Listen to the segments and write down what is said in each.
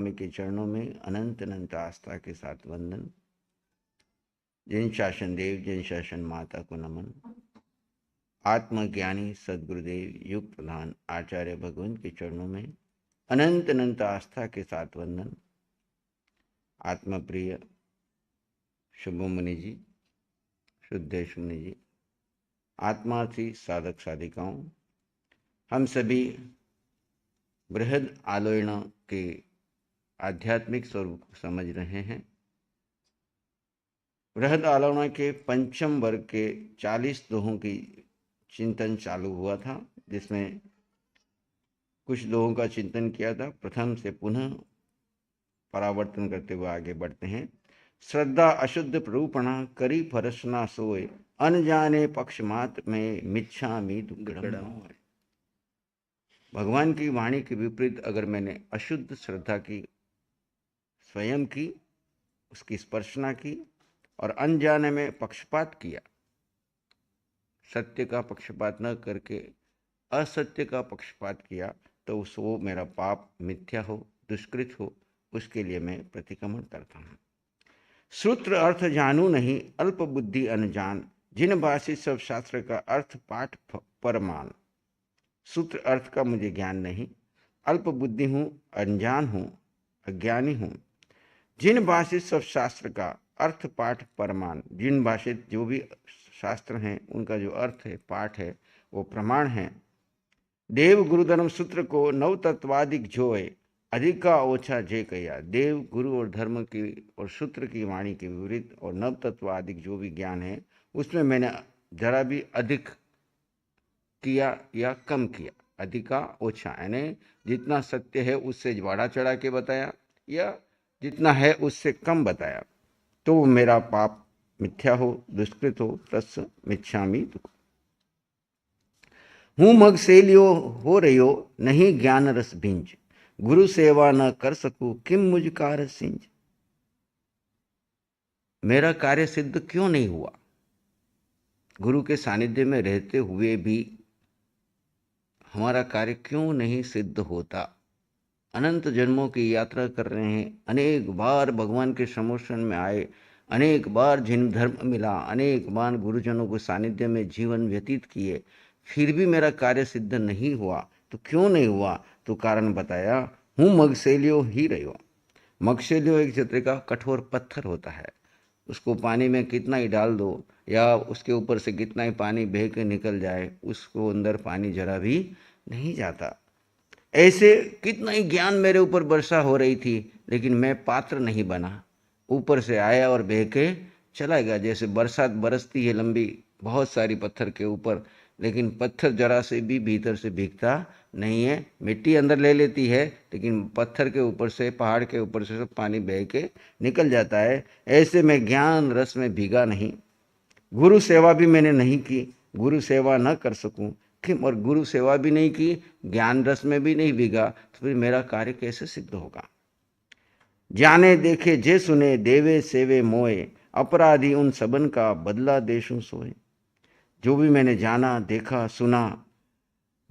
स्वामी के चरणों में अनंत अनंत आस्था के साथ वंदन। जैन शासन देव, जैन शासन माता को नमन। आत्मज्ञानी सद्गुरुदेव युग प्रधान आचार्य भगवंत के चरणों में अनंत अनंत आस्था के साथ वंदन। आत्मप्रिय शुभ मुनि जी, शुद्धेश मुनि जी, आत्मार्थी साधक साधिकाओं, हम सभी बृहद आलोयना के आध्यात्मिक स्वरूप को समझ रहे हैं। बृहद आलोयना के पंचम वर्ग के 40 दोहों की चिंतन चालू हुआ था, जिसमें कुछ दोहों का चिंतन किया था। प्रथम से पुनः परावर्तन करते हुए आगे बढ़ते हैं। श्रद्धा अशुद्ध प्ररूपणा करी फरसना सोए, अनजाने पक्षमात में मिच्छामि दुक्कड़म। भगवान की वाणी के विपरीत अगर मैंने अशुद्ध श्रद्धा की, स्वयं की, उसकी स्पर्शना की और अनजाने में पक्षपात किया, सत्य का पक्षपात न करके असत्य का पक्षपात किया, तो वो मेरा पाप मिथ्या हो, दुष्कृत हो, उसके लिए मैं प्रतिक्रमण करता हूँ। सूत्र अर्थ जानू नहीं, अल्प बुद्धि अनजान, जिन भाषित सब शास्त्र का अर्थ पाठ परमान। सूत्र अर्थ का मुझे ज्ञान नहीं, अल्प बुद्धि हूँ, अनजान हूँ, अज्ञानी हूँ। जिन भाषित सब शास्त्र का अर्थ पाठ परमान, जिन भाषित जो भी शास्त्र हैं उनका जो अर्थ है, पाठ है, वो प्रमाण है। देव गुरु धर्म सूत्र को नव तत्वादिक जोए, अधिका ओछा जे कया। देव गुरु और धर्म की और सूत्र की वाणी के विपरीत और नव तत्वादिक जो भी ज्ञान है, उसमें मैंने जरा भी अधिक किया या कम किया। अधिका ओछा यानी जितना सत्य है उससे बढ़ा चढ़ा के बताया या जितना है उससे कम बताया, तो मेरा पाप मिथ्या हो, दुष्कृत हो, तस् मिच्छामि। हूँ मग सेलियो हो रहियो, नहीं ज्ञान रस भिंज, गुरु सेवा न कर सकूं, किम मुझ कार्य सिंज। मेरा कार्य सिद्ध क्यों नहीं हुआ? गुरु के सानिध्य में रहते हुए भी हमारा कार्य क्यों नहीं सिद्ध होता? अनंत जन्मों की यात्रा कर रहे हैं, अनेक बार भगवान के समोषण में आए, अनेक बार जिन धर्म मिला, अनेक बार गुरुजनों के सानिध्य में जीवन व्यतीत किए, फिर भी मेरा कार्य सिद्ध नहीं हुआ। तो क्यों नहीं हुआ? तो कारण बताया, हूँ मगसेलियो ही रहो। मगसेलियो एक चित्र का कठोर पत्थर होता है, उसको पानी में कितना ही डाल दो या उसके ऊपर से कितना ही पानी बह के निकल जाए, उसको अंदर पानी जरा भी नहीं जाता। ऐसे कितना ही ज्ञान मेरे ऊपर वर्षा हो रही थी, लेकिन मैं पात्र नहीं बना। ऊपर से आया और बह के चला गया। जैसे बरसात बरसती है लंबी बहुत सारी पत्थर के ऊपर, लेकिन पत्थर जरा से भी भीतर से भीगता नहीं है। मिट्टी अंदर ले लेती है, लेकिन पत्थर के ऊपर से, पहाड़ के ऊपर से सब पानी बह के निकल जाता है। ऐसे मैं ज्ञान रस में भीगा नहीं। गुरु सेवा भी मैंने नहीं की, गुरु सेवा न कर सकूं, और गुरु सेवा भी नहीं की, ज्ञान रस में भी नहीं भीगा, तो फिर मेरा कार्य कैसे सिद्ध होगा? जाने देखे जे सुने, देवे सेवे मोए, अपराधी उन सबन का बदला देशु सोए। जो भी मैंने जाना, देखा, सुना,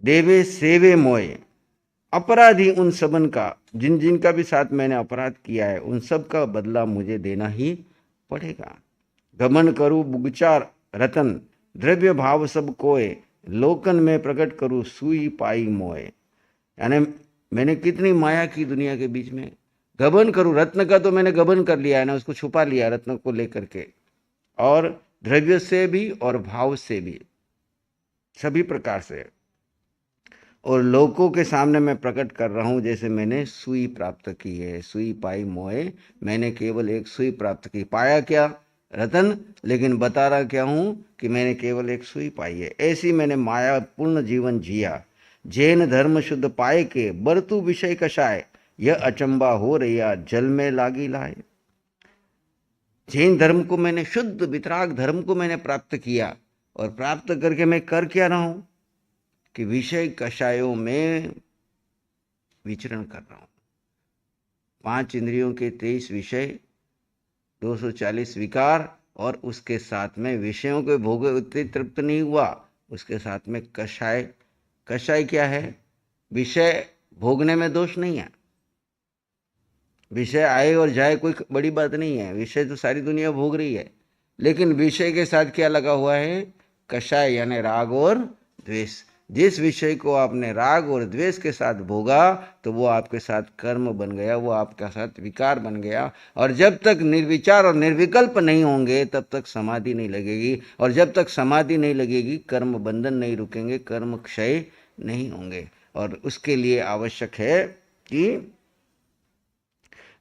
देवे सेवे मोए, अपराधी उन सबन का, जिन जिनका भी साथ मैंने अपराध किया है, उन सब का बदला मुझे देना ही पड़ेगा। गमन करूं बुगचार रतन, द्रव्य भाव सब कोय, लोकन में प्रकट करूं सुई पाई मोए। यानी मैंने कितनी माया की दुनिया के बीच में। गबन करूं, रत्न का तो मैंने गबन कर लिया है ना, उसको छुपा लिया रत्न को लेकर के, और द्रव्य से भी और भाव से भी, सभी प्रकार से, और लोगों के सामने मैं प्रकट कर रहा हूं जैसे मैंने सुई प्राप्त की है। सुई पाई मोए, मैंने केवल एक सुई प्राप्त की। पाया क्या? रतन, लेकिन बता रहा क्या हूं कि मैंने केवल एक सुई पाई है। ऐसी मैंने माया पूर्ण जीवन जिया। जैन धर्म शुद्ध पाए के, बरतु विषय कषाय, यह अचंबा हो रहा जल में लागी लाए। जैन धर्म को मैंने, शुद्ध वितराग धर्म को मैंने प्राप्त किया, और प्राप्त करके मैं कर क्या रहा हूं कि विषय कषायों में विचरण कर रहा हूं। 5 इंद्रियों के 23 विषय, 240 विकार, और उसके साथ में विषयों के भोग उतने तृप्त नहीं हुआ, उसके साथ में कषाय। कषाय क्या है? विषय भोगने में दोष नहीं है, विषय आए और जाए कोई बड़ी बात नहीं है, विषय तो सारी दुनिया भोग रही है, लेकिन विषय के साथ क्या लगा हुआ है? कषाय, यानी राग और द्वेष। जिस विषय को आपने राग और द्वेष के साथ भोगा तो वो आपके साथ कर्म बन गया, वो आपके साथ विकार बन गया। और जब तक निर्विचार और निर्विकल्प नहीं होंगे तब तक समाधि नहीं लगेगी, और जब तक समाधि नहीं लगेगी कर्म बंधन नहीं रुकेंगे, कर्म क्षय नहीं होंगे। और उसके लिए आवश्यक है कि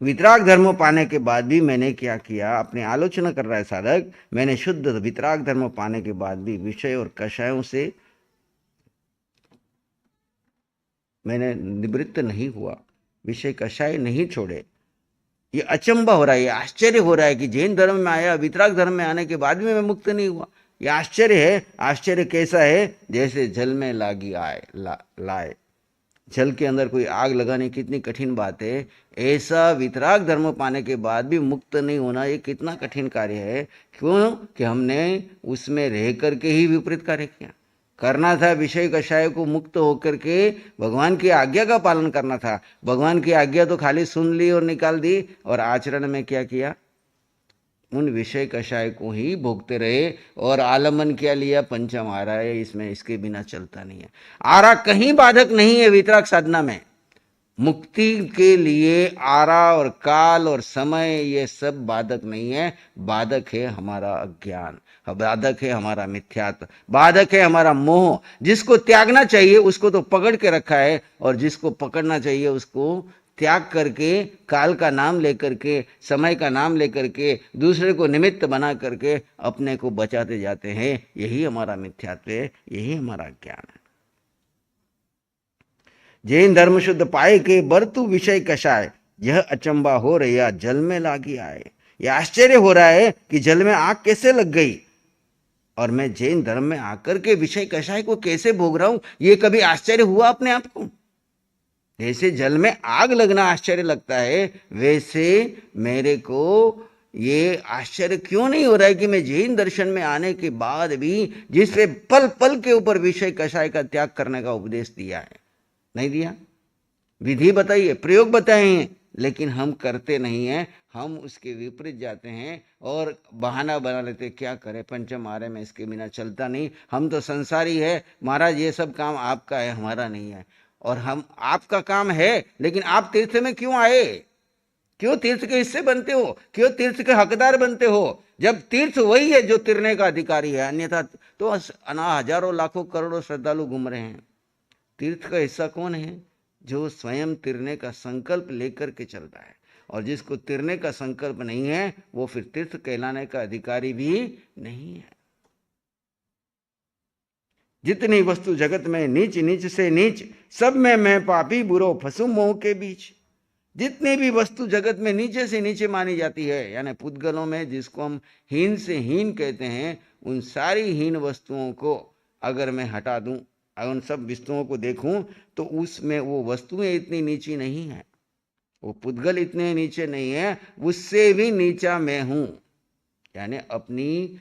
वितराग धर्म पाने के बाद भी मैंने क्या किया, अपनी आलोचना कर रहा है साधक, मैंने शुद्ध वितराग धर्म पाने के बाद भी विषय और कषायों से मैंने निवृत्त नहीं हुआ, विषय कषाय नहीं छोड़े। ये अचंबा हो रहा है, ये आश्चर्य हो रहा है कि जैन धर्म में आया, वितराग धर्म में आने के बाद भी मैं मुक्त नहीं हुआ। ये आश्चर्य है। आश्चर्य कैसा है? जैसे जल में लागी आए लाए, जल के अंदर कोई आग लगाने कितनी कठिन बात है, ऐसा वितराग धर्म पाने के बाद भी मुक्त नहीं होना, ये कितना कठिन कार्य है। क्यों? कि हमने उसमें रह करके ही विपरीत कार्य किया। करना था विषय कषाय को मुक्त होकर के भगवान की आज्ञा का पालन करना था। भगवान की आज्ञा तो खाली सुन ली और निकाल दी, और आचरण में क्या किया? उन विषय कषाय को ही भोगते रहे। और आलमन क्या लिया? पंचम आरा है, इसमें इसके बिना चलता नहीं है। आरा कहीं बाधक नहीं है वितराग साधना में। मुक्ति के लिए आरा और काल और समय ये सब बाधक नहीं है। बाधक है हमारा अज्ञान, बाधक है हमारा मिथ्यात्व, बाधक है हमारा मोह। जिसको त्यागना चाहिए उसको तो पकड़ के रखा है, और जिसको पकड़ना चाहिए उसको त्याग करके, काल का नाम लेकर के, समय का नाम लेकर के, दूसरे को निमित्त बना करके अपने को बचाते जाते हैं। यही हमारा मिथ्यात्व है, यही हमारा ज्ञान है। जैन धर्म शुद्ध पाए के बरतु विषय कषाय, यह अचंबा हो रहा जल में लागी आए। यह आश्चर्य हो रहा है कि जल में आग कैसे लग गई, और मैं जैन धर्म में आकर के विषय कषाय को कैसे भोग रहा हूं। ये कभी आश्चर्य हुआ अपने आप को? जैसे जल में आग लगना आश्चर्य लगता है, वैसे मेरे को ये आश्चर्य क्यों नहीं हो रहा है कि मैं जैन दर्शन में आने के बाद भी जिससे पल पल के ऊपर विषय कषाय का त्याग करने का उपदेश दिया है, नहीं दिया? विधि बताइए, प्रयोग बताए हैं, लेकिन हम करते नहीं हैं। हम उसके विपरीत जाते हैं और बहाना बना लेते, क्या करें पंचम आरे में इसके बिना चलता नहीं, हम तो संसारी है महाराज, ये सब काम आपका है हमारा नहीं है। और हम आपका काम है, लेकिन आप तीर्थ में क्यों आए? क्यों तीर्थ के हिस्से बनते हो? क्यों तीर्थ के हकदार बनते हो? जब तीर्थ वही है जो तिरने का अधिकारी है, अन्यथा तो हजारों लाखों करोड़ों श्रद्धालु घूम रहे हैं। तीर्थ का हिस्सा कौन है? जो स्वयं तिरने का संकल्प लेकर के चलता है। और जिसको तिरने का संकल्प नहीं है वो फिर तीर्थ कहलाने का अधिकारी भी नहीं है। जितनी वस्तु जगत में नीच नीच से नीच, सब में मैं पापी बुरो फंसू मोह के बीच। जितनी भी वस्तु जगत में नीचे से नीचे मानी जाती है, यानी पुद्गलों में जिसको हम हीन से हीन कहते हैं, उन सारी हीन वस्तुओं को अगर मैं हटा दूं, अगर उन सब वस्तुओं को देखूं, तो उसमें वो वस्तुएं इतनी नीची नहीं है, वो पुद्गल इतने नीचे नहीं है, उससे भी नीचा मैं हूं। यानी अपनी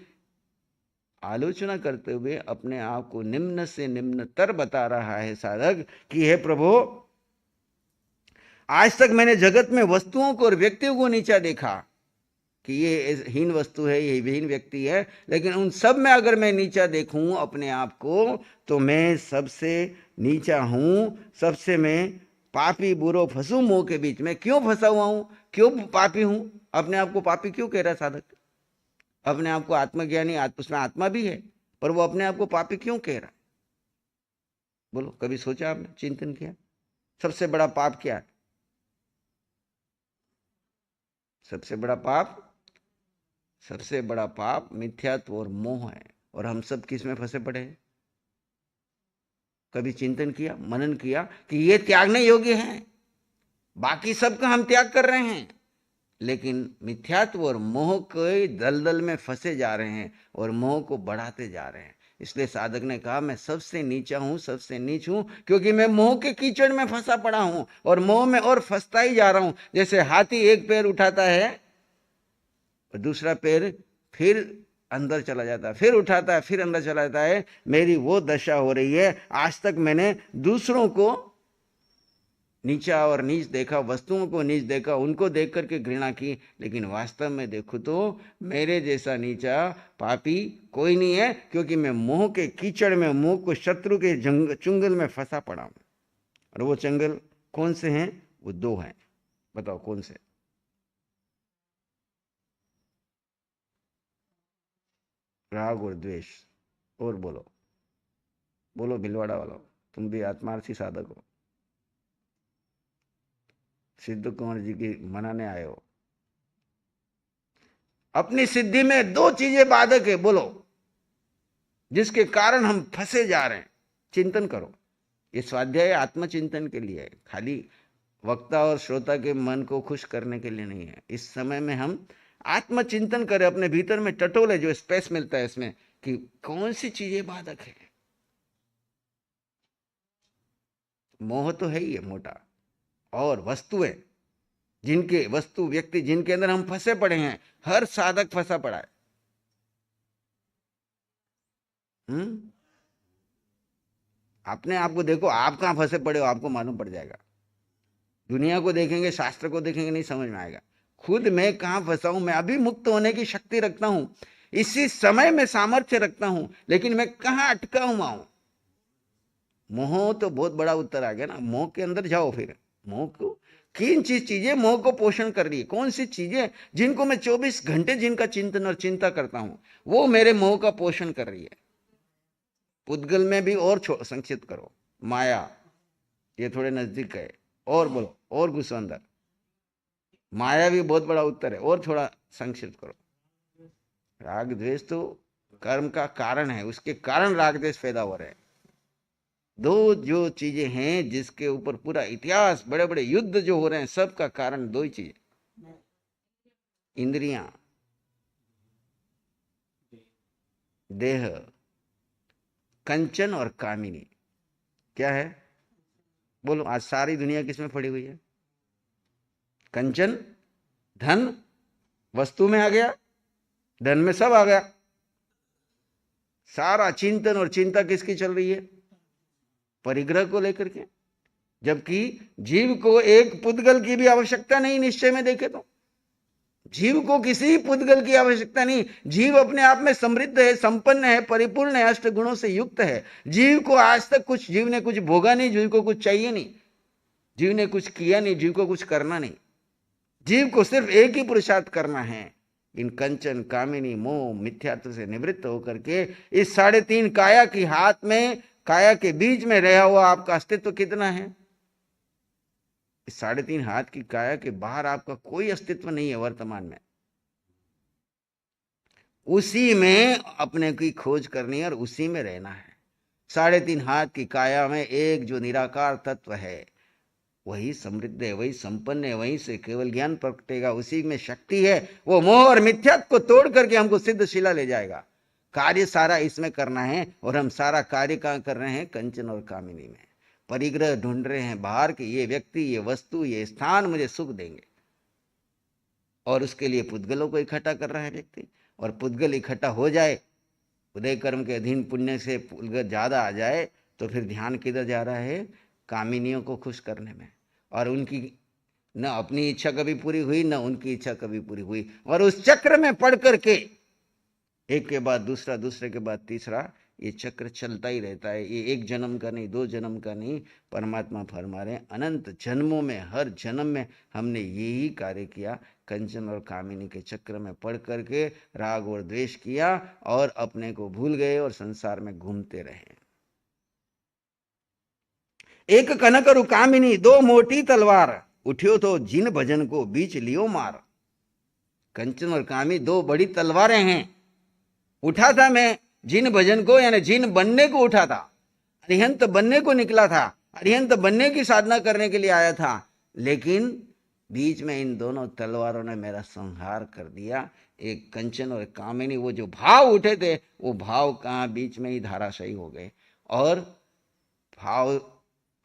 आलोचना करते हुए अपने आप को निम्न से निम्नतर बता रहा है साधक कि हे प्रभु, आज तक मैंने जगत में वस्तुओं को और व्यक्तियों को नीचा देखा कि ये हीन वस्तु है, ये हीन व्यक्ति है, लेकिन उन सब में अगर मैं नीचा देखूं अपने आप को, तो मैं सबसे नीचा हूं, सबसे मैं पापी बुरो फंसू मोह के बीच में। क्यों फंसा हुआ हूं? क्यों पापी हूं? अपने आप को पापी क्यों कह रहा साधक? अपने आप को आत्मज्ञानी, उसमें आत्मा भी है, पर वो अपने आप को पापी क्यों कह रहा? बोलो, कभी सोचा आपने, चिंतन किया? सबसे बड़ा पाप क्या है? सबसे बड़ा पाप, सबसे बड़ा पाप मिथ्यात्व और मोह है। और हम सब किस में फंसे पड़े हैं? कभी चिंतन किया, मनन किया कि ये त्यागने योग्य है, बाकी सबका हम त्याग कर रहे हैं, लेकिन मिथ्यात्व और मोह के दलदल में फंसे जा रहे हैं और मोह को बढ़ाते जा रहे हैं। इसलिए साधक ने कहा मैं सबसे नीचा हूं, सबसे नीच हूं, क्योंकि मैं मोह के कीचड़ में फंसा पड़ा हूं और मोह में और फंसता ही जा रहा हूं। जैसे हाथी एक पैर उठाता है और दूसरा पैर फिर अंदर चला जाता है, फिर उठाता है, फिर अंदर चला जाता है। मेरी वो दशा हो रही है। आज तक मैंने दूसरों को नीचा और नीच देखा, वस्तुओं को नीच देखा, उनको देख करके घृणा की, लेकिन वास्तव में देखो तो मेरे जैसा नीचा पापी कोई नहीं है, क्योंकि मैं मोह के कीचड़ में, मोह को शत्रु के चुंगल में फंसा पड़ा हूं। और वो चंगल कौन से हैं? वो दो हैं, बताओ कौन से? राग और द्वेष। और बोलो, बोलो भिलवाड़ा वालों, तुम भी आत्मार्थी साधक हो, सिद्ध कुंवर जी की मनाने आए हो। अपनी सिद्धि में दो चीजें बाधक है, बोलो, जिसके कारण हम फंसे जा रहे हैं। चिंतन करो। ये स्वाध्याय आत्मचिंतन के लिए है, खाली वक्ता और श्रोता के मन को खुश करने के लिए नहीं है। इस समय में हम आत्मचिंतन करें, अपने भीतर में टटोले, जो स्पेस मिलता है इसमें, कि कौन सी चीजें बाधक है। मोह तो है ही है मोटा, और वस्तुएं, जिनके वस्तु व्यक्ति जिनके अंदर हम फंसे पड़े हैं, हर साधक फंसा पड़ा है। अपने आप को देखो, आप कहां फंसे पड़े हो, आपको मालूम पड़ जाएगा। दुनिया को देखेंगे, शास्त्र को देखेंगे, नहीं समझ में आएगा। खुद मैं कहां फंसा हूं, मैं अभी मुक्त होने की शक्ति रखता हूं, इसी समय में सामर्थ्य रखता हूं, लेकिन मैं कहां अटका हुआ हूं। मोह तो बहुत बड़ा उत्तर आ गया ना। मोह के अंदर जाओ फिर। मोह को, किन चीजें मोह को पोषण कर रही है, कौन सी चीजें जिनको मैं 24 घंटे जिनका चिंतन और चिंता करता हूं, वो मेरे मोह का पोषण कर रही है। पुद्गल में भी और संक्षिप्त करो, माया, ये थोड़े नजदीक है। और बोलो, और घुसो अंदर। माया भी बहुत बड़ा उत्तर है, और थोड़ा संक्षिप्त करो। राग द्वेष तो कर्म का कारण है, उसके कारण राग द्वेष पैदा हो रहे हैं। दो जो चीजें हैं जिसके ऊपर पूरा इतिहास, बड़े बड़े युद्ध जो हो रहे हैं, सबका कारण दो ही चीज, इंद्रियां, देह, कंचन और कामिनी। क्या है? बोलो, आज सारी दुनिया किसमें पड़ी हुई है? कंचन, धन, वस्तु में आ गया, धन में सब आ गया। सारा चिंतन और चिंता किसकी चल रही है? परिग्रह को लेकर के। जबकि जीव को एक पुद्गल की भी आवश्यकता नहीं, निश्चय में देखे तो जीव को किसी पुद्गल की आवश्यकता नहीं। जीव अपने आप में समृद्ध है, संपन्न है, परिपूर्ण है, अष्ट गुणों से युक्त है। जीव को आज तक जीव ने कुछ भोगा नहीं, जीव को कुछ चाहिए नहीं, जीव ने कुछ किया नहीं, जीव को कुछ करना नहीं। जीव को सिर्फ एक ही पुरुषार्थ करना है, इन कंचन, कामिनी, मोह, मिथ्यात्व से निवृत्त होकर के इस 3.5 काया की हाथ में, काया के बीच में रहा हुआ आपका अस्तित्व कितना है? इस 3.5 हाथ की काया के बाहर आपका कोई अस्तित्व नहीं है वर्तमान में। उसी में अपने की खोज करनी है और उसी में रहना है। 3.5 हाथ की काया में एक जो निराकार तत्व है, वही समृद्ध है, वही संपन्न है, वहीं से केवल ज्ञान प्रकटेगा, उसी में शक्ति है। वो मोह और मिथ्यात्व को तोड़ करके हमको सिद्ध शिला ले जाएगा। कार्य सारा इसमें करना है, और हम सारा कार्य कहां कर रहे हैं? कंचन और कामिनी में। परिग्रह ढूंढ रहे हैं बाहर के, ये व्यक्ति, ये वस्तु, ये स्थान मुझे सुख देंगे, और उसके लिए पुद्गलों को इकट्ठा कर रहा है व्यक्ति। और पुद्गल इकट्ठा हो जाए, उदय कर्म के अधीन पुण्य से पुद्गल ज्यादा आ जाए, तो फिर ध्यान किधर जा रहा है? कामिनियों को खुश करने में। और उनकी न अपनी इच्छा कभी पूरी हुई, न उनकी इच्छा कभी पूरी हुई, और उस चक्र में पड़ करके एक के बाद दूसरा, दूसरे के बाद तीसरा, ये चक्र चलता ही रहता है। ये एक जन्म का नहीं, 2 जन्म का नहीं, परमात्मा फरमा रहे अनंत जन्मों में, हर जन्म में हमने यही कार्य किया, कंचन और कामिनी के चक्र में पड़ करके राग और द्वेष किया, और अपने को भूल गए और संसार में घूमते रहे। एक कनक और कामिनी, 2 मोटी तलवार, उठियो तो जिन भजन को बीच लियो मार। कंचन और कामी 2 बड़ी तलवारें हैं। उठा था मैं जिन भजन को, यानी जिन बनने को उठा था, अरिहंत बनने को निकला था, अरिहंत बनने की साधना करने के लिए आया था, लेकिन बीच में इन दोनों तलवारों ने मेरा संहार कर दिया। एक कंचन और कामिनी, वो जो भाव उठे थे, वो भाव कहां? बीच में ही धाराशायी हो गए। और भाव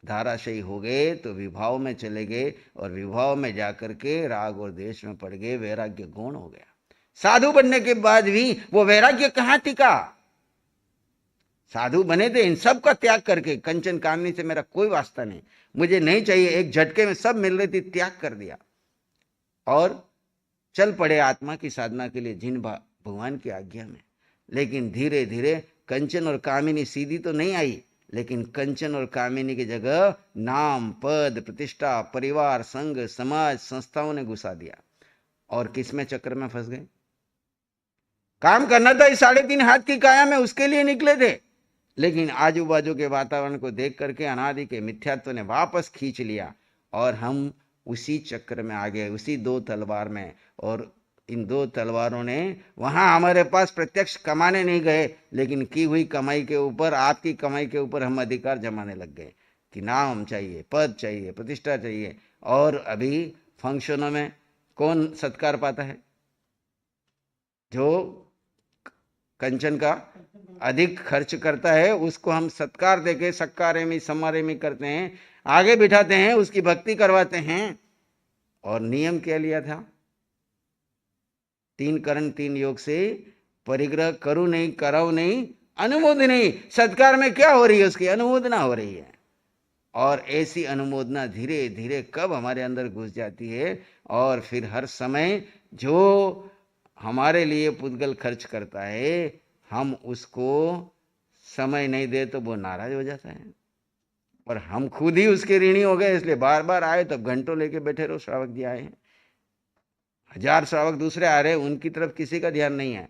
धाराशायी हो गए तो विभाव में चले गए, और विभाव में जाकर के राग और द्वेष में पड़ गए, वैराग्य गौण हो गया। साधु बनने के बाद भी वो वैराग्य कहां टिका? साधु बने थे, इन सब का त्याग करके, कंचन कामनी से मेरा कोई वास्ता नहीं, मुझे नहीं चाहिए, एक झटके में सब मिल रही थी, त्याग कर दिया और चल पड़े आत्मा की साधना के लिए जिन भगवान की आज्ञा में। लेकिन धीरे धीरे कंचन और कामिनी सीधी तो नहीं आई, लेकिन कंचन और कामिनी की जगह नाम, पद, प्रतिष्ठा, परिवार, संघ, समाज, संस्थाओं ने घुसा दिया। और किसमें चक्कर में फंस गए? काम करना था इस 3.5 हाथ की काया में, उसके लिए निकले थे, लेकिन आजू बाजू के वातावरण को देख करके अनादि के मिथ्यात्व ने वापस खींच लिया और हम उसी चक्र में आ गए, उसी 2 तलवार में। और इन 2 तलवारों ने, वहां हमारे पास प्रत्यक्ष कमाने नहीं गए, लेकिन की हुई कमाई के ऊपर, आपकी कमाई के ऊपर हम अधिकार जमाने लग गए कि नाम चाहिए, पद चाहिए, प्रतिष्ठा चाहिए। और अभी फंक्शनों में कौन सत्कार पाता है? जो कंचन का अधिक खर्च करता है उसको हम सत्कार देके सक्कारेमी समारेमी करते हैं, आगे बिठाते हैं, उसकी भक्ति करवाते हैं। और नियम क्या लिया था? 3 करण 3 योग से परिग्रह करूं नहीं, कराओ नहीं, अनुमोदन नहीं। सत्कार में क्या हो रही है? उसकी अनुमोदना हो रही है। और ऐसी अनुमोदना धीरे धीरे कब हमारे अंदर घुस जाती है, और फिर हर समय जो हमारे लिए पुद्गल खर्च करता है, हम उसको समय नहीं दे तो वो नाराज हो जाता है, और हम खुद ही उसके ऋणी हो गए। इसलिए बार बार आए तब घंटों लेके बैठे रहो, श्रावक जी आए हैं, 1000 श्रावक दूसरे आ रहे, उनकी तरफ किसी का ध्यान नहीं है।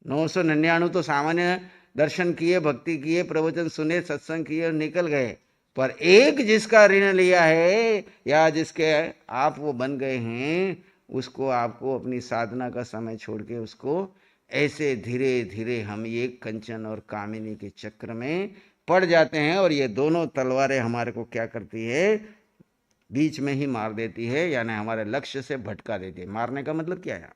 999 तो सामान्य दर्शन किए, भक्ति किए, प्रवचन सुने, सत्संग किए और निकल गए। पर एक जिसका ऋण लिया है या जिसके आप वो बन गए हैं, उसको आपको अपनी साधना का समय छोड़ के उसको ऐसे धीरे धीरे हम ये कंचन और कामिनी के चक्र में पड़ जाते हैं। और ये दोनों तलवारें हमारे को क्या करती है? बीच में ही मार देती है, यानी हमारे लक्ष्य से भटका देती है। मारने का मतलब क्या है?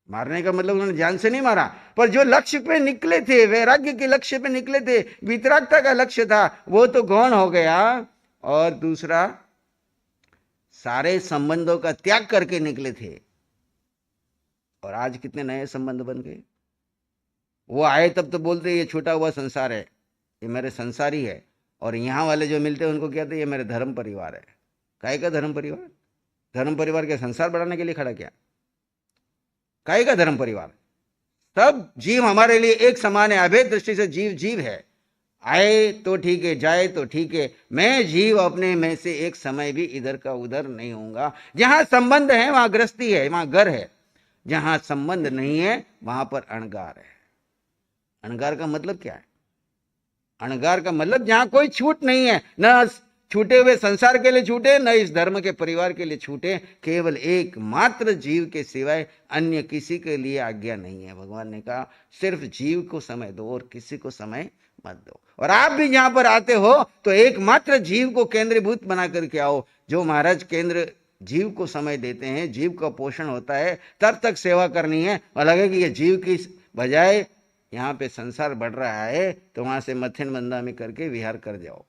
मारने का मतलब उन्होंने जान से नहीं मारा, पर जो लक्ष्य पे निकले थे, वैराग्य के लक्ष्य पे निकले थे, वितरागता का लक्ष्य था, वो तो गौण हो गया। और दूसरा, सारे संबंधों का त्याग करके निकले थे, और आज कितने नए संबंध बन गए। वो आए तब तो बोलते ये छूटा हुआ संसार है, ये मेरे संसारी है, और यहां वाले जो मिलते हैं उनको कहते ये मेरे धर्म परिवार है। काहे का धर्म परिवार? धर्म परिवार के संसार बढ़ाने के लिए खड़ा किया? काहे का धर्म परिवार? सब जीव हमारे लिए एक समान है, अभेद दृष्टि से जीव जीव है। आए तो ठीक है, जाए तो ठीक है, मैं जीव अपने में से एक समय भी इधर का उधर नहीं होऊंगा। जहां संबंध है वहां गृहस्थी है, वहां घर है। जहां संबंध नहीं है वहां पर अणगार है। अणगार का मतलब क्या है? अणगार का मतलब जहां कोई छूट नहीं है, न छूटे हुए संसार के लिए छूटे, न इस धर्म के परिवार के लिए छूटे, केवल एकमात्र जीव के सिवाय अन्य किसी के लिए आज्ञा नहीं है। भगवान ने कहा सिर्फ जीव को समय दो और किसी को समय मत दो। और आप भी जहां पर आते हो तो एकमात्र जीव को केंद्रीभूत बना करके आओ। जो महाराज केंद्र जीव को समय देते हैं, जीव का पोषण होता है, तब तक सेवा करनी है। और लगे कि ये जीव की बजाय यहाँ पे संसार बढ़ रहा है, तो वहां से मथन बंदामी करके विहार कर जाओ।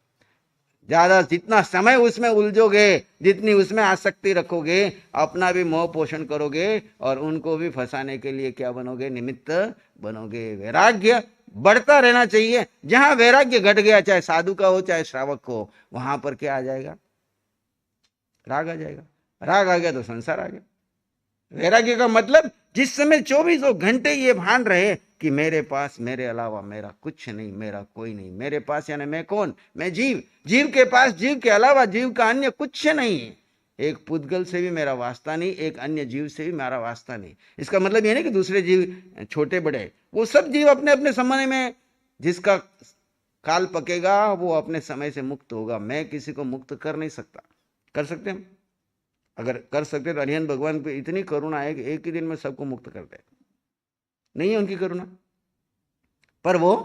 ज्यादा जितना समय उसमें उलझोगे, जितनी उसमें आसक्ति रखोगे, अपना भी मोह पोषण करोगे और उनको भी फंसाने के लिए क्या बनोगे? निमित्त बनोगे। वैराग्य बढ़ता रहना चाहिए। जहां वैराग्य घट गया, चाहे साधु का हो चाहे श्रावक हो, वहां पर क्या आ जाएगा? राग आ जाएगा। राग आ गया तो संसार आ गया। वैराग्य का मतलब जिस समय 24 घंटे ये भान रहे कि मेरे पास, मेरे अलावा मेरा कुछ नहीं, मेरा कोई नहीं। मेरे पास यानी मैं कौन? मैं जीव। जीव के पास, जीव के अलावा, जीव का अन्य कुछ नहीं। एक पुद्गल से भी मेरा वास्ता नहीं, एक अन्य जीव से भी मेरा वास्ता नहीं। इसका मतलब ये नहीं कि दूसरे जीव छोटे बड़े, वो सब जीव अपने अपने समय में, जिसका काल पकेगा वो अपने समय से मुक्त होगा। मैं किसी को मुक्त कर नहीं सकता। कर सकते हम? अगर कर सकते तो अरिहंत भगवान पे इतनी करुणा है कि एक ही दिन में सबको मुक्त कर दे। नहीं है उनकी करुणा, पर वो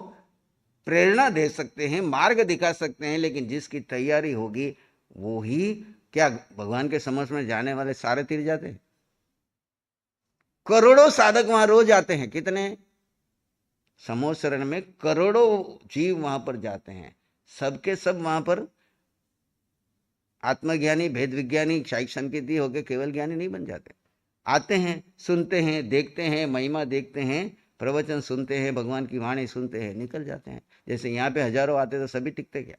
प्रेरणा दे सकते हैं, मार्ग दिखा सकते हैं। लेकिन जिसकी तैयारी होगी वो ही, क्या भगवान के समक्ष में जाने वाले सारे तीर जाते हैं? करोड़ों साधक वहां रोज आते हैं। कितने? समूह शरण में करोड़ों जीव वहां पर जाते हैं। सबके सब वहां पर आत्मज्ञानी, भेद विज्ञानी, क्षायिक संकेती होकर केवल ज्ञानी नहीं बन जाते। आते हैं, सुनते हैं, देखते हैं, महिमा देखते हैं, प्रवचन सुनते हैं, भगवान की वाणी सुनते हैं, निकल जाते हैं। जैसे यहाँ पे हजारों आते तो सभी टिकते क्या?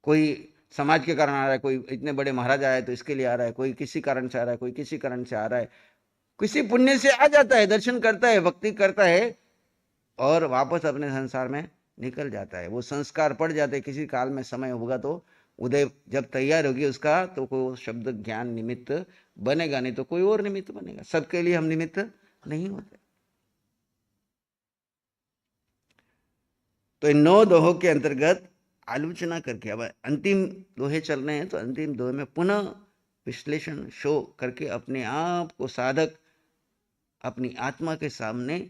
कोई समाज के कारण आ रहा है, कोई इतने बड़े महाराज आए तो इसके लिए आ रहा है, कोई किसी कारण से आ रहा है, कोई किसी कारण से आ रहा है, किसी पुण्य से आ जाता है, दर्शन करता है, भक्ति करता है और वापस अपने संसार में निकल जाता है। वो संस्कार पड़ जाते, किसी काल में समय होगा तो उदय जब तैयार होगी उसका, तो कोई शब्द ज्ञान निमित्त बनेगा, नहीं तो कोई और निमित्त बनेगा। सबके लिए हम निमित्त नहीं होते। तो इन 9 दोहों के अंतर्गत आलोचना करके अब अंतिम दोहे चल रहे हैं, तो अंतिम दोहे में पुनः विश्लेषण शो करके अपने आप को साधक अपनी आत्मा के सामने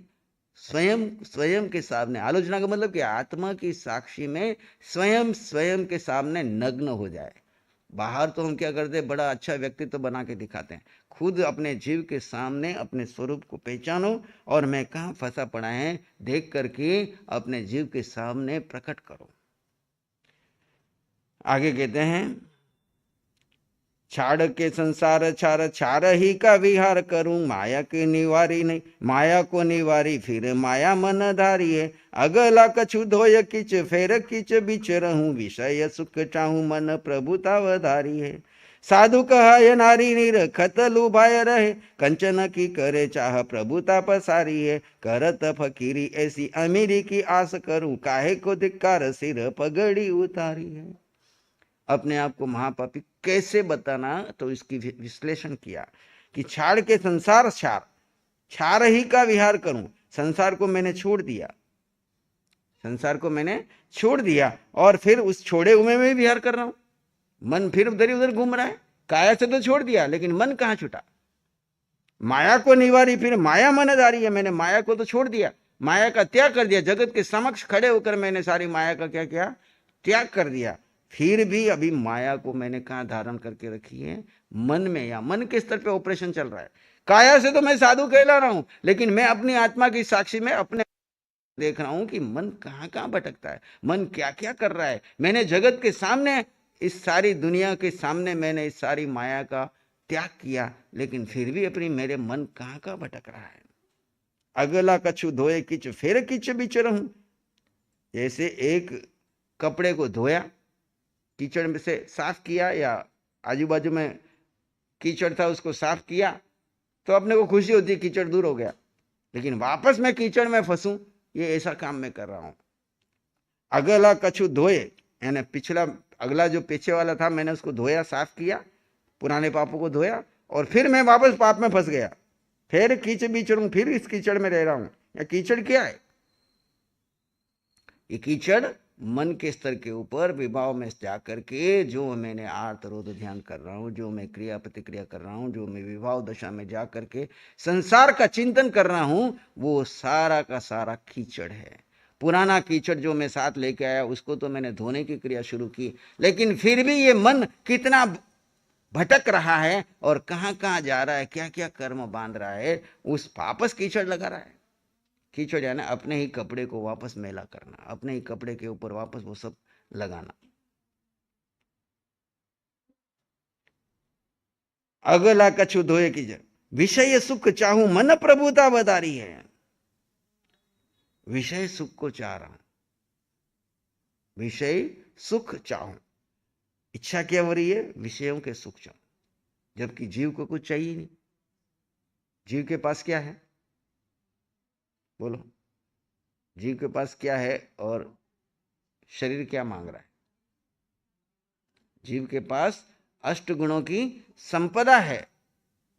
स्वयं के सामने, आलोचना का मतलब कि आत्मा की साक्षी में स्वयं के सामने नग्न हो जाए। बाहर तो हम क्या करते हैं, बड़ा अच्छा व्यक्तित्व बना के दिखाते हैं, खुद अपने जीव के सामने अपने स्वरूप को पहचानो और मैं कहाँ फंसा पड़ा है देख करके अपने जीव के सामने प्रकट करो। आगे कहते हैं, छाड़ के संसार छार छार ही का विहार करूं, माया की निवारी नहीं माया को निवारी फिर माया मन धारी है। अगला कछु धोय किच फेर किच बिच रहूं, विषय सुख चाहूं मन प्रभुता वधारी है। साधु कहा नारी निरखत लुभाय रहे, कंचन की करे चाह प्रभुता पसारी है। करत फकीरी ऐसी अमीरी की आस करूं, काहे को धिक्कार सिर पगड़ी उतारी है। अपने आप को महापापी कैसे बताना, तो इसकी विश्लेषण किया कि छाड़ के संसार छाड़ ही का विहार करूं, संसार को मैंने छोड़ दिया और फिर उस छोड़े हुए में विहार कर रहा हूं। मन फिर उधर उधर घूम रहा है, काया से तो छोड़ दिया लेकिन मन कहां छूटा। माया को निवारी फिर माया मनधारी है, मैंने माया को तो छोड़ दिया, माया का त्याग कर दिया, जगत के समक्ष खड़े होकर मैंने सारी माया का क्या किया, त्याग कर दिया। फिर भी अभी माया को मैंने कहां धारण करके रखी है, मन में, या मन के स्तर पे ऑपरेशन चल रहा है। काया से तो मैं साधु कहला रहा हूं, लेकिन मैं अपनी आत्मा की साक्षी में अपने देख रहा हूं कि मन कहां कहां भटकता है, मन क्या क्या कर रहा है। मैंने जगत के सामने, इस सारी दुनिया के सामने मैंने इस सारी माया का त्याग किया, लेकिन फिर भी अपनी मेरे मन कहां कहां भटक रहा है। अगला कछु धोए किच फिर किच बिच रहूं, जैसे एक कपड़े को धोया, कीचड़ में से साफ किया, या आजू बाजू में कीचड़ था उसको साफ किया, तो अपने को खुशी होती है कीचड़ दूर हो गया, लेकिन वापस मैं कीचड़ में फंसूं, ये ऐसा काम मैं कर रहा हूं। अगला कछु धोए, यानी पिछला, अगला जो पीछे वाला था मैंने उसको धोया, साफ किया, पुराने पापों को धोया, और फिर मैं वापस पाप में फंस गया, फिर कीचड़ बिचड़ूं, फिर इस कीचड़ में रह रहा हूं। या कीचड़ क्या है, ये कीचड़ मन के स्तर के ऊपर विभाव में जा करके जो मैंने आर्त रोध ध्यान कर रहा हूं, जो मैं क्रिया प्रतिक्रिया कर रहा हूं, जो मैं विभाव दशा में जा करके संसार का चिंतन कर रहा हूं, वो सारा का सारा कीचड़ है। पुराना कीचड़ जो मैं साथ लेके आया उसको तो मैंने धोने की क्रिया शुरू की, लेकिन फिर भी ये मन कितना भटक रहा है और कहां कहां जा रहा है, क्या क्या कर्म बांध रहा है, उस वापस कीचड़ लगा रहा है। कीचड़ यानी अपने ही कपड़े को वापस मैला करना, अपने ही कपड़े के ऊपर वापस वो सब लगाना। अगला कछु धोए कीचड़, विषय सुख चाहूं मन प्रभुता वधारी है। विषय सुख को चाह रहा हूं, विषय सुख चाहूं, इच्छा क्या हो रही है, विषयों के सुख चाहूं, जबकि जीव को कुछ चाहिए नहीं। जीव के पास क्या है, बोलो, जीव के पास क्या है और शरीर क्या मांग रहा है। जीव के पास अष्ट गुणों की संपदा है,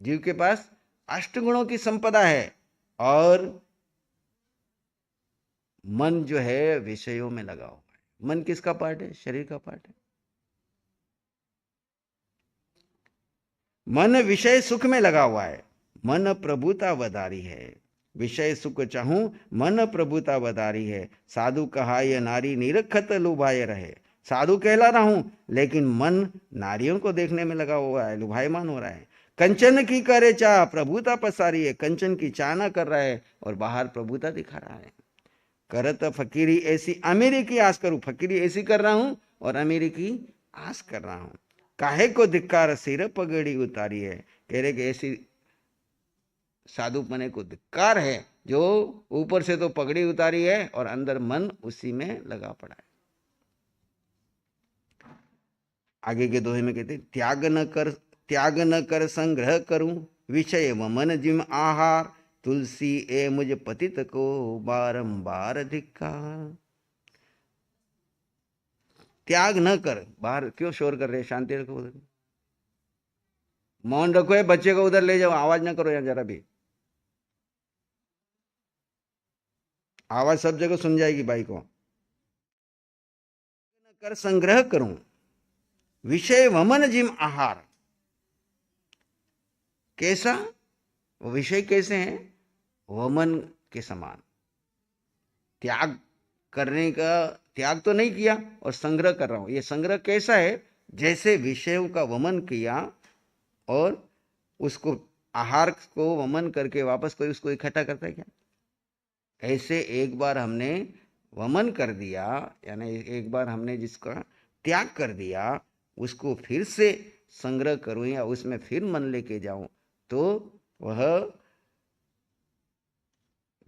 जीव के पास अष्ट गुणों की संपदा है, और मन जो है विषयों में लगा हुआ है। मन किसका पार्ट है, शरीर का पार्ट है। मन विषय सुख में लगा हुआ है, मन प्रभुता वधारी है। विषय सुख चाहूं मन प्रभुता वधारी है। साधु कहा ये नारी निरखत लुभाए रहे, साधु कहला रहा हूं लेकिन मन नारियों को देखने में लगा हुआ है, लुभायमान हो रहा है। कंचन की करे चाह प्रभुता पसारी है, कंचन की चाहना कर रहा है और बाहर प्रभुता दिखा रहा है। करत फकीरी ऐसी अमीरी की आस करूं, फकीरी ऐसी कर रहा हूं और अमीरी की आस कर रहा हूं। काहे को धिक्कार सिर पगड़ी उतारी है, कह रहे कि ऐसी साधुपने को धिक्कार है, जो ऊपर से तो पगड़ी उतारी है और अंदर मन उसी में लगा पड़ा है। आगे के दोहे में कहते हैं, त्याग न कर संग्रह करूं, विषय व मन जिम आहार, तुलसी ए मुझ पतित को बारंबार धिक्कार। त्याग न कर, बाहर क्यों शोर कर रहे, शांति रखो, उधर मौन रखो, बच्चे को उधर ले जाओ, आवाज ना करो, यहां जरा भी आवाज सब जगह सुन जाएगी भाई को। कर संग्रह करूं, विषय वमन जिम आहार। कैसा, वो विषय कैसे हैं, वमन के समान। त्याग करने का, त्याग तो नहीं किया और संग्रह कर रहा हूं, ये संग्रह कैसा है, जैसे विषयों का वमन किया और उसको, आहार को वमन करके वापस कोई उसको इकट्ठा करता है क्या, ऐसे एक बार हमने वमन कर दिया, यानी एक बार हमने जिसका त्याग कर दिया, उसको फिर से संग्रह करूं या उसमें फिर मन लेके जाऊं, तो वह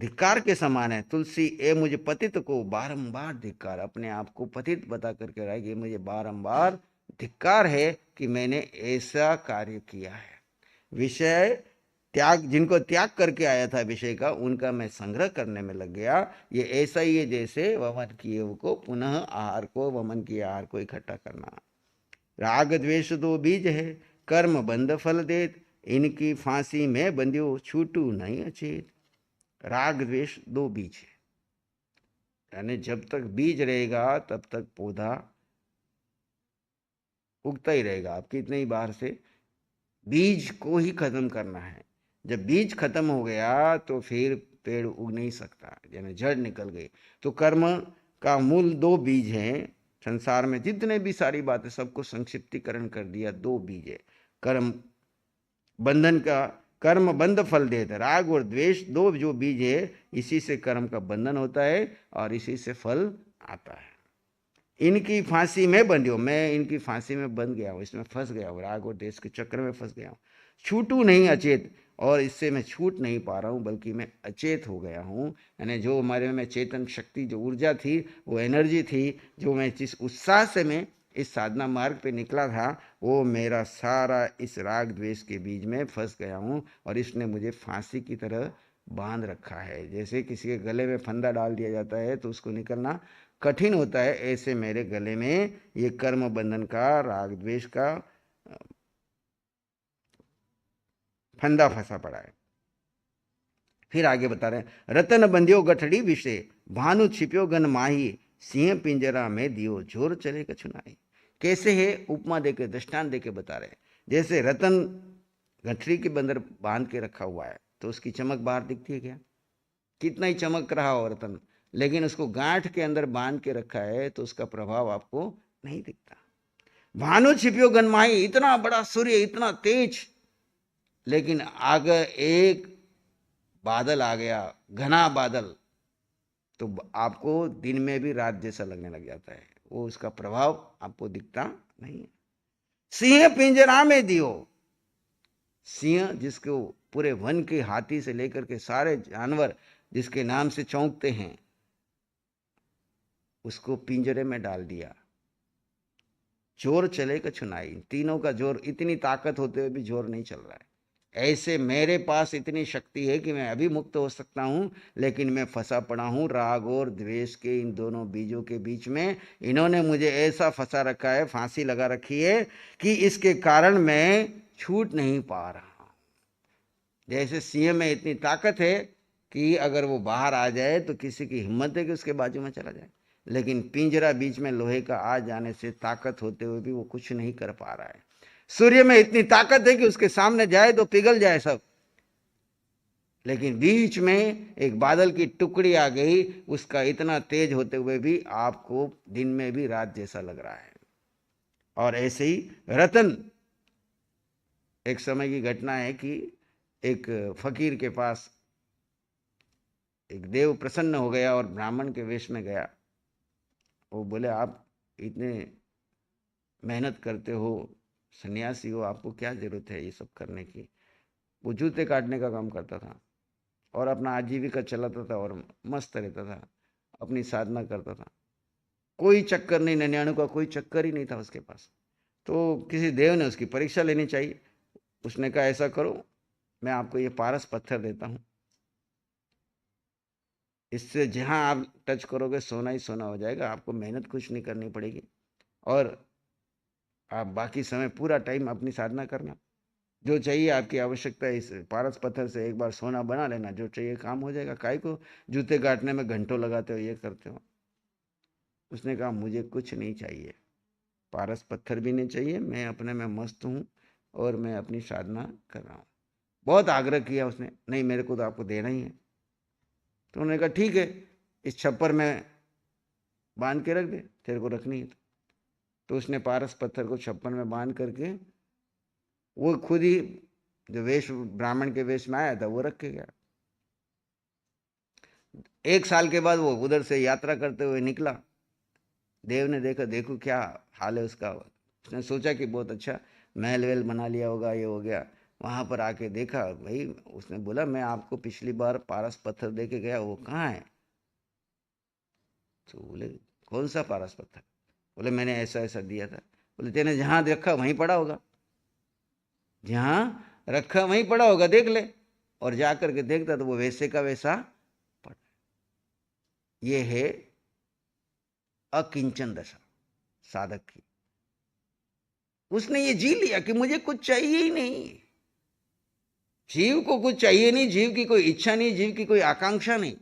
धिक्कार के समान है। तुलसी ए मुझे पतित को बारंबार धिक्कार, अपने आप को पतित बता करके रहा है कि मुझे बारंबार धिक्कार है कि मैंने ऐसा कार्य किया है। विषय त्याग, जिनको त्याग करके आया था विषय का, उनका मैं संग्रह करने में लग गया। ये ऐसा ही है जैसे वमन किए को पुनः आहार को, वमन किए आहार को इकट्ठा करना। राग द्वेष दो बीज है, कर्म बंध फल देत, इनकी फांसी में बंध्यो छूटू नहीं अचेत। राग द्वेष दो बीज है, यानी जब तक बीज रहेगा तब तक पौधा उगता ही रहेगा। आप कितने ही बाहर से, बीज को ही खत्म करना है। जब बीज खत्म हो गया तो फिर पेड़ उग नहीं सकता, यानी जड़ निकल गई। तो कर्म का मूल दो बीज हैं। संसार में जितने भी सारी बातें, सबको संक्षिप्तीकरण कर दिया, दो बीज है। कर्म बंधन का, कर्म बंध फल देता, राग और द्वेष दो जो बीज है, इसी से कर्म का बंधन होता है और इसी से फल आता है। इनकी फांसी में बंधियो, मैं इनकी फांसी में बंध गया हूँ, इसमें फंस गया हूँ, राग और देश के चक्र में फंस गया हूँ। छूटू नहीं अचेत, और इससे मैं छूट नहीं पा रहा हूँ, बल्कि मैं अचेत हो गया हूँ। यानी जो हमारे में चेतन शक्ति, जो ऊर्जा थी, वो एनर्जी थी, जो मैं जिस उत्साह से मैं इस साधना मार्ग पे निकला था, वो मेरा सारा इस राग द्वेष के बीज में फंस गया हूँ और इसने मुझे फांसी की तरह बांध रखा है। जैसे किसी के गले में फंदा डाल दिया जाता है तो उसको निकलना कठिन होता है, ऐसे मेरे गले में ये कर्म बंधन का, राग द्वेष का फंदा फंसा पड़ा है। फिर आगे बता रहे हैं, रतन बंध्यो गठड़ी विषे, भानु छिप्यो गन माही, सिंह पिंजरा में दियो जोर चले कछुनाई। कैसे है, उपमा देके, दृष्टांत देके बता रहे हैं। जैसे रतन गठड़ी के बंदर बांध के रखा हुआ है, तो उसकी चमक बाहर दिखती है क्या, कितना ही चमक रहा हो रतन, लेकिन उसको गांठ के अंदर बांध के रखा है तो उसका प्रभाव आपको नहीं दिखता। भानु छिपियो गनमाई, इतना बड़ा सूर्य, इतना तेज, लेकिन आगे एक बादल आ गया, घना बादल, तो आपको दिन में भी रात जैसा लगने लग जाता है, वो उसका प्रभाव आपको दिखता नहीं है। सिंह पिंजरा में दियो, सिंह जिसको पूरे वन के, हाथी से लेकर के सारे जानवर जिसके नाम से चौंकते हैं, उसको पिंजरे में डाल दिया। जोर चले कछुनाई, तीनों का जोर, इतनी ताकत होते हुए भी जोर नहीं चल रहा है। ऐसे मेरे पास इतनी शक्ति है कि मैं अभी मुक्त हो सकता हूं, लेकिन मैं फंसा पड़ा हूं राग और द्वेष के इन दोनों बीजों के बीच में। इन्होंने मुझे ऐसा फंसा रखा है, फांसी लगा रखी है कि इसके कारण मैं छूट नहीं पा रहा। जैसे सिंह में इतनी ताकत है कि अगर वो बाहर आ जाए तो किसी की हिम्मत है कि उसके बाजू में चला जाए, लेकिन पिंजरा बीच में लोहे का आ जाने से ताकत होते हुए भी वो कुछ नहीं कर पा रहा है। सूर्य में इतनी ताकत है कि उसके सामने जाए तो पिघल जाए सब, लेकिन बीच में एक बादल की टुकड़ी आ गई, उसका इतना तेज होते हुए भी आपको दिन में भी रात जैसा लग रहा है। और ऐसे ही रतन, एक समय की घटना है कि एक फकीर के पास एक देव प्रसन्न हो गया और ब्राह्मण के वेश में गया। वो बोले, आप इतने मेहनत करते हो, सन्यासी हो, आपको क्या जरूरत है ये सब करने की, वो जूते काटने का काम करता था और अपना आजीविका चलाता था और मस्त रहता था, अपनी साधना करता था। कोई चक्कर नहीं, 99 का कोई चक्कर ही नहीं था उसके पास। तो किसी देव ने उसकी परीक्षा लेनी चाहिए। उसने कहा ऐसा करो, मैं आपको ये पारस पत्थर देता हूँ, इससे जहाँ आप टच करोगे सोना ही सोना हो जाएगा, आपको मेहनत कुछ नहीं करनी पड़ेगी और आप बाकी समय पूरा टाइम अपनी साधना करना। जो चाहिए आपकी आवश्यकता है, इस पारस पत्थर से एक बार सोना बना लेना, जो चाहिए काम हो जाएगा। काहे को जूते काटने में घंटों लगाते हो, ये करते हो। उसने कहा मुझे कुछ नहीं चाहिए, पारस पत्थर भी नहीं चाहिए, मैं अपने में मस्त हूँ और मैं अपनी साधना कर रहा हूँ। बहुत आग्रह किया उसने, नहीं मेरे को तो आपको देना ही है। तो उन्होंने कहा ठीक है, इस छप्पर में बांध के रख दे, तेरे को रखनी है तो उसने पारस पत्थर को छप्पर में बांध करके वो खुद ही जो वेश ब्राह्मण के वेश में आया था वो रख के गया। 1 साल के बाद वो उधर से यात्रा करते हुए निकला। देव ने देखा, देखो क्या हाल है उसका। उसने सोचा कि बहुत अच्छा महल वहल बना लिया होगा, ये हो गया। वहां पर आके देखा भाई, उसने बोला मैं आपको पिछली बार पारस पत्थर दे के गया, वो कहाँ है? तो बोले कौन सा पारस पत्थर? बोले मैंने ऐसा ऐसा दिया था। बोले तेने जहां रखा वहीं पड़ा होगा, जहां रखा वहीं पड़ा होगा, देख ले। और जा करके देखता तो वो वैसे का वैसा पड़ा। ये है अकिंचन दशा साधक की। उसने ये जी लिया कि मुझे कुछ चाहिए ही नहीं। जीव को कुछ चाहिए नहीं, जीव की कोई इच्छा नहीं, जीव की कोई आकांक्षा नहीं।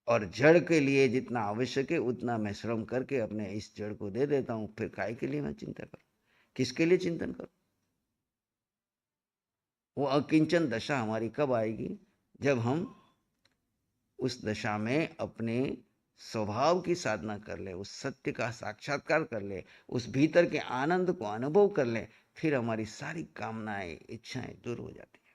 और जड़ के लिए जितना आवश्यक है उतना मैं श्रम करके अपने इस जड़ को दे देता हूं। फिर काय के लिए मैं चिंता करूं, किसके लिए चिंतन करूं? वो अकिंचन दशा हमारी कब आएगी? जब हम उस दशा में अपने स्वभाव की साधना कर ले, उस सत्य का साक्षात्कार कर ले, उस भीतर के आनंद को अनुभव कर ले, फिर हमारी सारी कामनाएं इच्छाएं दूर हो जाती है।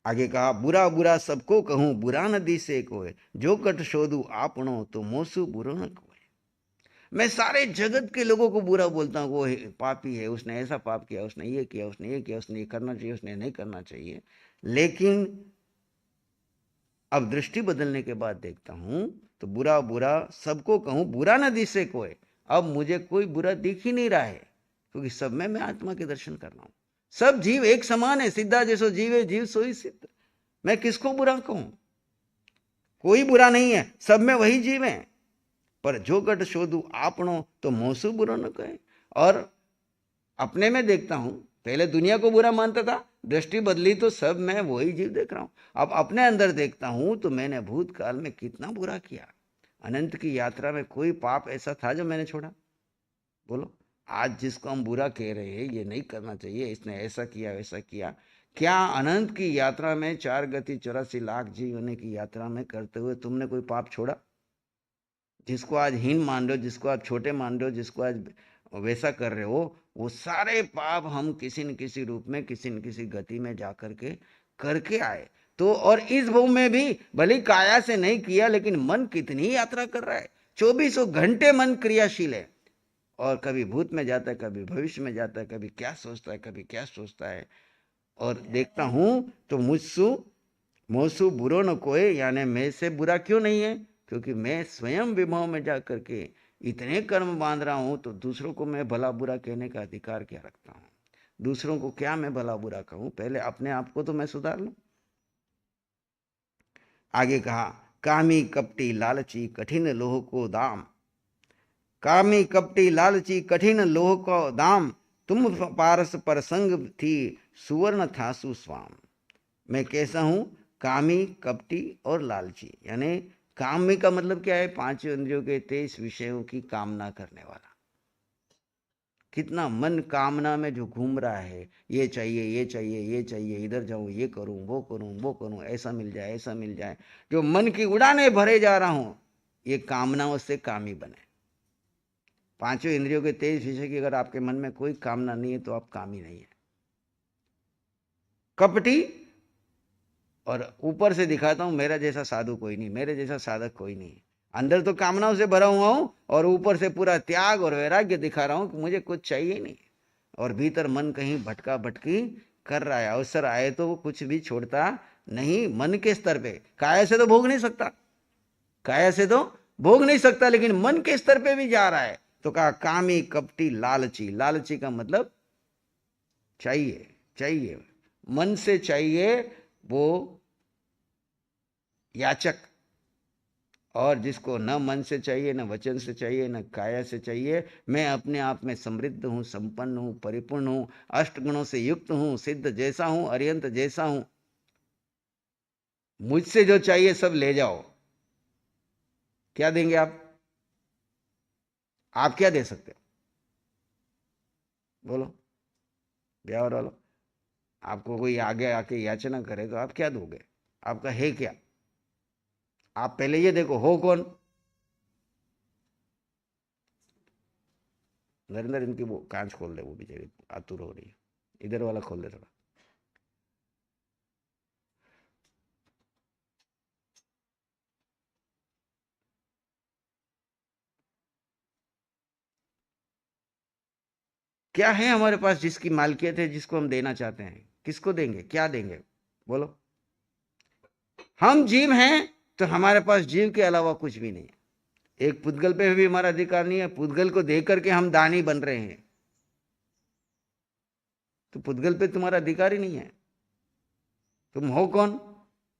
आगे कहा, बुरा बुरा सबको कहूं, बुरा न दिसे कोय, जो कट शोधू आपनो, तो मोसू बुरो न कोय। मैं सारे जगत के लोगों को बुरा बोलता हूँ, वो पापी है, उसने ऐसा पाप किया, उसने ये किया, उसने ये किया, उसने ये करना चाहिए, उसने नहीं करना चाहिए। लेकिन अब दृष्टि बदलने के बाद देखता हूं तो बुरा बुरा सबको कहूं, बुरा न दिसे कोई। अब मुझे कोई बुरा दिख ही नहीं रहा है, क्योंकि सब में मैं आत्मा के दर्शन कर रहा हूं। सब जीव एक समान है, सिद्धा जैसो जीवे जीव सोई सिद्ध। मैं किसको बुरा कहूं? कोई बुरा नहीं है, सब में वही जीव है। पर जो गट शोधू आपनो, तो मोसू बुरा न कहे। और अपने में देखता हूं, पहले दुनिया को बुरा मानता था, दृष्टि बदली तो सब मैं वही जीव देख रहा हूं। अब अपने अंदर देखता हूं तो मैंने भूतकाल में कितना बुरा किया। अनंत की यात्रा में कोई पाप ऐसा था जो मैंने छोड़ा? बोलो। आज जिसको हम बुरा कह रहे हैं, ये नहीं करना चाहिए, इसने ऐसा किया वैसा किया, क्या अनंत की यात्रा में 4 गति 84 लाख जीव होने की यात्रा में करते हुए तुमने कोई पाप छोड़ा? जिसको आज हीन मान रहे हो, जिसको आज छोटे मान रहे हो, जिसको आज वैसा कर रहे हो, वो सारे पाप हम किसी न किसी रूप में, किसी न किसी गति में जाकर के करके आए। तो और इस भूमि में भी भले काया से नहीं किया, लेकिन मन कितनी यात्रा कर रहा है। 24 घंटे मन क्रियाशील है, और कभी भूत में जाता है, कभी भविष्य में जाता है, कभी क्या सोचता है, कभी क्या सोचता है। और देखता हूं तो मुझसु मोसु बुरो न कोई, यानी मैं से बुरा क्यों नहीं है? क्योंकि मैं स्वयं विभव में जा करके इतने कर्म बांध रहा हूं, तो दूसरों को मैं भला बुरा कहने का अधिकार क्या रखता हूं? दूसरों को क्या मैं भला बुरा कहूं? पहले अपने आप को तो मैं सुधार लूं। आगे कहा, कामी कपटी लालची कठिन लोह को दाम, कामी कपटी लालची कठिन लोह को दाम, तुम पारस पर संग थी सुवर्ण था सुस्वाम। मैं कैसा हूं? कामी, कपटी और लालची। यानी कामी का मतलब क्या है? 5 इंद्रियों के 23 विषयों की कामना करने वाला। कितना मन कामना में जो घूम रहा है, ये चाहिए, ये चाहिए, ये चाहिए, इधर जाऊं, ये करूं, वो करूं, वो करूं, ऐसा मिल जाए, ऐसा मिल जाए। जो मन की उड़ाने भरे जा रहा हूं, ये कामनाओं से कामी बने। 5 इंद्रियों के 23 विषय की अगर आपके मन में कोई कामना नहीं है तो आप कामी नहीं है। कपटी, और ऊपर से दिखाता हूं मेरा जैसा साधु कोई नहीं, मेरे जैसा साधक कोई नहीं। अंदर तो कामनाओं से भरा हुआ हूं और ऊपर से पूरा त्याग और वैराग्य दिखा रहा हूं कि मुझे कुछ चाहिए नहीं। और भीतर मन कहीं भटका भटकी कर रहा है। अवसर आए तो वो कुछ भी छोड़ता नहीं। मन के स्तर पे, काया से तो भोग नहीं सकता, काया से तो भोग नहीं सकता, लेकिन मन के स्तर पे भी जा रहा है। तो कहा कामी कपटी लालची। लालची का मतलब चाहिए, चाहिए, मन से चाहिए, वो याचक। और जिसको न मन से चाहिए, न वचन से चाहिए, न काया से चाहिए, मैं अपने आप में समृद्ध हूं, संपन्न हूं, परिपूर्ण हूं, अष्ट गुणों से युक्त हूं, सिद्ध जैसा हूं, अरियंत जैसा हूं, मुझसे जो चाहिए सब ले जाओ। क्या देंगे आप क्या दे सकते हो? बोलो, ब्यावर वालो। आपको कोई आगे आके याचना करे तो आप क्या दोगे? आपका है क्या? आप पहले ये देखो, हो कौन? नरेंद्र, इनकी वो कांच खोल दे, वो बेचारी आतुर हो रही है। इधर वाला खोल दे थोड़ा। क्या है हमारे पास जिसकी मालकियत है, जिसको हम देना चाहते हैं? किसको देंगे, क्या देंगे? बोलो। हम जीव हैं तो हमारे पास जीव के अलावा कुछ भी नहीं है। एक पुद्गल पे भी हमारा अधिकार नहीं है। पुद्गल को दे करके हम दानी बन रहे हैं, तो पुद्गल पे तुम्हारा अधिकार ही नहीं है। तुम हो कौन?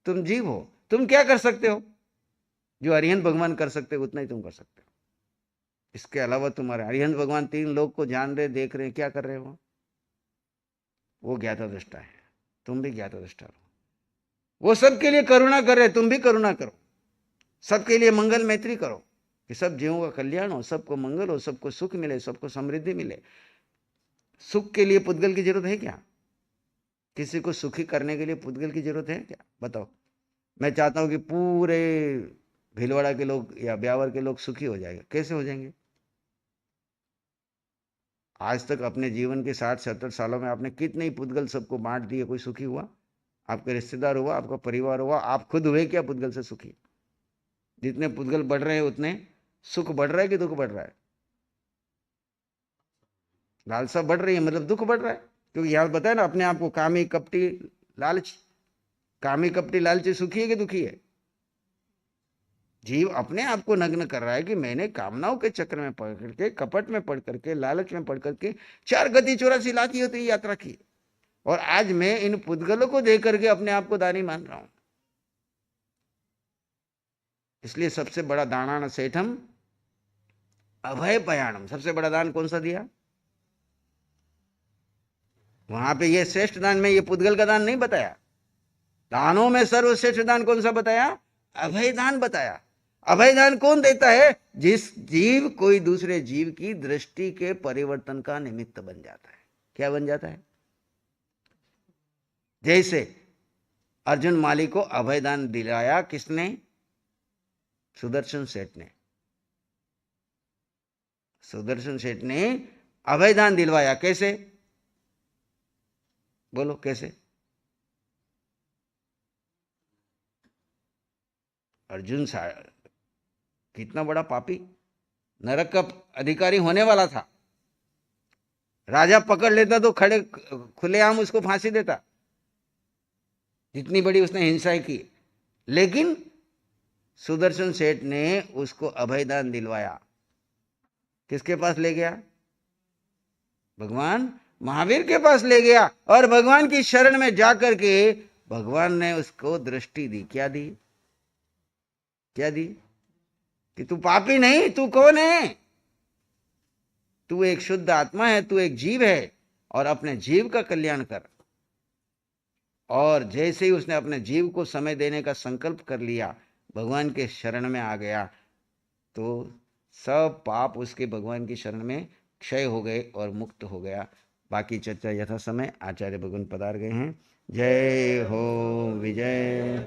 तुम जीव हो। तुम क्या कर सकते हो? जो अरिहंत भगवान कर सकते हो उतना ही तुम कर सकते हो। इसके अलावा तुम्हारे अरिहंत भगवान तीन लोग को जान रहे, देख रहे, क्या कर रहे हो? वो ज्ञाता दृष्टा है, तुम भी ज्ञाता दृष्टा हो। वो सबके लिए करुणा कर रहे, तुम भी करुणा करो। सबके लिए मंगल मैत्री करो कि सब जीवों का कल्याण हो, सबको मंगल हो, सबको सुख मिले, सबको समृद्धि मिले। सुख के लिए पुद्गल की जरूरत है क्या? किसी को सुखी करने के लिए पुद्गल की जरूरत है क्या? बताओ। मैं चाहता हूं कि पूरे भीलवाड़ा के लोग या ब्यावर के लोग सुखी हो जाएंगे। कैसे हो जाएंगे? आज तक अपने जीवन के 60-70 सालों में आपने कितने ही पुद्गल सबको बांट दिए, कोई सुखी हुआ? आपके रिश्तेदार हुआ, आपका परिवार हुआ, आप खुद हुए क्या पुद्गल से सुखी? जितने पुद्गल बढ़ रहे हैं उतने सुख बढ़ रहा है कि दुख बढ़ रहा है? लालसा बढ़ रही है, मतलब दुख बढ़ रहा है। क्योंकि यहां बताया ना, अपने आप को कामी कपटी लालची। कामी कपटी लालची सुखी है कि दुखी है? जीव अपने आप को नग्न कर रहा है कि मैंने कामनाओं के चक्र में पड़ करके, कपट में पड़ करके, लालच में पड़ करके 4 गति 84 लाख होती यात्रा की, और आज मैं इन पुद्गलों को देख करके अपने आप को दानी मान रहा हूं। इसलिए सबसे बड़ा दानान सेठम अभय पयाणम। सबसे बड़ा दान कौन सा दिया? वहां पे ये श्रेष्ठ दान में ये पुद्गल का दान नहीं बताया। दानों में सर्वश्रेष्ठ दान कौन सा बताया? अभय दान बताया। अभय दान कौन देता है? जिस जीव कोई दूसरे जीव की दृष्टि के परिवर्तन का निमित्त बन जाता है। क्या बन जाता है? जैसे अर्जुन माली को अभय दान दिलाया किसने? सुदर्शन सेठ ने। सुदर्शन सेठ ने अभय दान दिलवाया। कैसे? बोलो कैसे? अर्जुन कितना बड़ा पापी, नरक का अधिकारी होने वाला था। राजा पकड़ लेता तो खड़े खुलेआम उसको फांसी देता, जितनी बड़ी उसने हिंसा की। लेकिन सुदर्शन सेठ ने उसको अभयदान दिलवाया। किसके पास ले गया? भगवान महावीर के पास ले गया, और भगवान की शरण में जाकर के भगवान ने उसको दृष्टि दी। क्या दी? क्या दी? कि तू पापी नहीं, तू कौन है? तू एक शुद्ध आत्मा है, तू एक जीव है, और अपने जीव का कल्याण कर। और जैसे ही उसने अपने जीव को समय देने का संकल्प कर लिया, भगवान के शरण में आ गया, तो सब पाप उसके भगवान की शरण में क्षय हो गए और मुक्त हो गया। बाकी चर्चा यथा समय आचार्य भगवान पधार गए हैं। जय हो विजय।